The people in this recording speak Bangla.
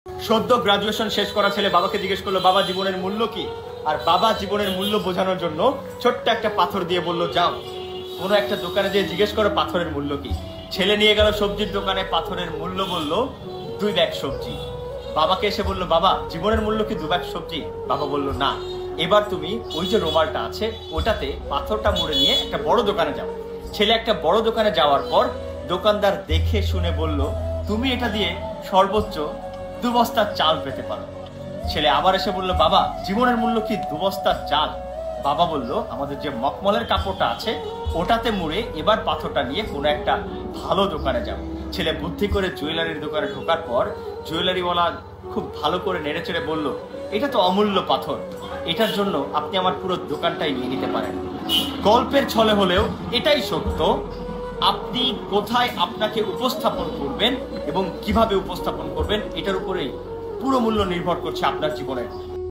সদ্য গ্রাজুয়েশন শেষ করা ছেলে বাবাকে জিজ্ঞেস করলো, বাবা জীবনের মূল্য কি? আর বাবা জীবনের মূল্য বোঝানোর জন্য ছোট্ট একটা পাথর দিয়ে বলল, যাও কোনো একটা দোকানে যেয়ে জিজ্ঞেস করো পাথরের মূল্য কি। ছেলে নিয়ে গেল সবজির দোকানে, পাথরের মূল্য বলল 2 ব্যাগ সবজি। বাবাকে এসে বলল, বাবা জীবনের মূল্য কি 2 ব্যাগ সবজি? বাবা বলল, না, এবার তুমি ওই যে রুমালটা আছে ওটাতে পাথরটা মুড়ে নিয়ে একটা বড় দোকানে যাও। ছেলে একটা বড় দোকানে যাওয়ার পর দোকানদার দেখে শুনে বলল, তুমি এটা দিয়ে সর্বোচ্চ 2 বস্তা চাল পেতে পারো। ছেলে আবার এসে বলল, বাবা জীবনের মূল্য কি 2 বস্তা চাল? বাবা বলল, আমাদের যে মখমলের কাপড়টা আছে ওটাতে মুড়ে এবার পাথরটা নিয়ে কোনো একটা ভালো দোকানে যাও। ছেলে বুদ্ধি করে জুয়েলারির দোকানে ঢোকার পর জুয়েলারিওয়ালা খুব ভালো করে নেড়েচেড়ে বলল, এটা তো অমূল্য পাথর, এটার জন্য আপনি আমার পুরো দোকানটাই নিয়ে নিতে পারেন। গল্পের ছলে হলেও এটাই সত্য, আপনি কোথায় আপনাকে উপস্থাপন করবেন এবং কিভাবে উপস্থাপন করবেন এটার উপরেই পুরো মূল্য নির্ভর করছে আপনার জীবনের।